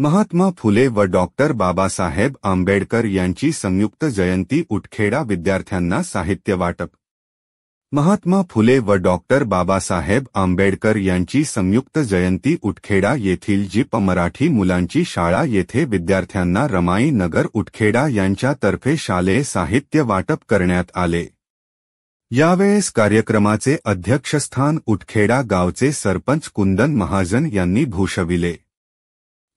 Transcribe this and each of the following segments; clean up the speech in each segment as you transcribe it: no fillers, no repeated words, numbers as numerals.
महात्मा फुले व डॉक्टर बाबासाहेब आंबेडकर यांची संयुक्त जयंती उटखेडा विद्यार्थ्यांना साहित्य वाटप। महात्मा फुले व डॉक्टर बाबासाहेब आंबेडकर यांची संयुक्त जयंती उटखेडा येथील जीप मराठी मुलांची शाळा येथे विद्यार्थ्यांना रमाई नगर उटखेडा यांच्यातर्फे शालेय साहित्य वाटप करण्यात आले। यावेळेस कार्यक्रमाचे अध्यक्षस्थान उटखेडा गावचे सरपंच कुंदन महाजन यांनी भूषविले।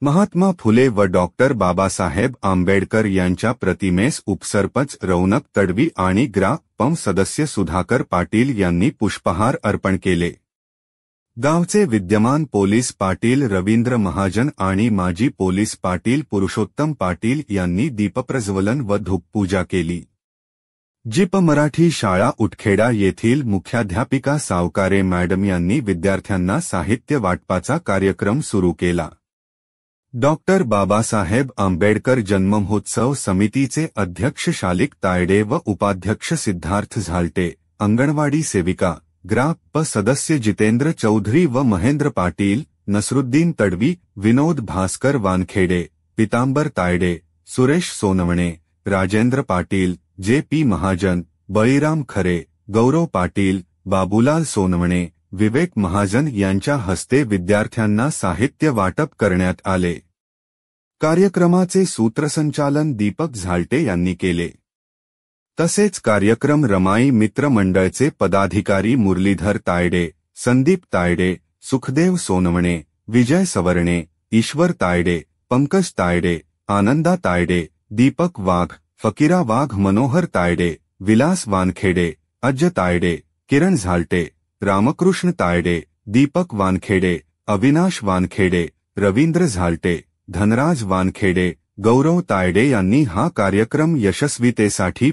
महात्मा फुले व डॉक्टर बाबासाहेब आंबेडकर यांच्या प्रतिमेस उपसरपंच रौनक तडवी आणि ग्रा.पं. सदस्य सुधाकर पाटील यांनी पुष्पहार अर्पण केले। गावचे विद्यमान पोलीस पाटील रवींद्र महाजन आणि माजी पोलीस पाटील पुरुषोत्तम पाटील यांनी दीपप्रज्वलन व धूपपूजा केली। जीप मराठी शाळा उटखेडा येथील मुख्याध्यापिका सावकारे मॅडम यांनी विद्यार्थ्यांना साहित्य वाटपाचा कार्यक्रम सुरू केला। डॉक्टर बाबासाहेब आंबेडकर जन्ममहोत्सव समितीचे अध्यक्ष शालिक तायडे व उपाध्यक्ष सिद्धार्थ झालटे, अंगणवाडी सेविका, ग्रा.प. सदस्य जितेंद्र चौधरी व महेंद्र पाटील, नसरुद्दीन तडवी, विनोद भास्कर वानखेडे, पितांबर तायडे, सुरेश सोनवणे, राजेंद्र पाटील, जे.पी. महाजन, बळीराम खरे, गौरव पाटील, बाबूलाल सोनवणे, विवेक महाजन यांच्या हस्ते विद्यार्थ्यांना साहित्य वाटप करण्यात आले। कार्यक्रमाचे सूत्रसंचालन दीपक झालटे यांनी केले। तसेच कार्यक्रम रमाई मित्र मंडळचे पदाधिकारी मुरलीधर तायडे, संदीप तायडे, सुखदेव सोनवणे, विजय सवर्णे, ईश्वर तायडे, पंकज तायडे, आनंदा तायडे, दीपक वाघ, फकीरा वाघ, मनोहर तायडे, विलास वानखेडे, अज्ज तायडे, किरण झालटे, रामकृष्ण तायडे, दीपक वानखेडे, अविनाश वानखेडे, रवींद्र झालटे, धनराज वानखेडे, गौरव तायडे यांनी हा कार्यक्रम यशस्वीतेसाठी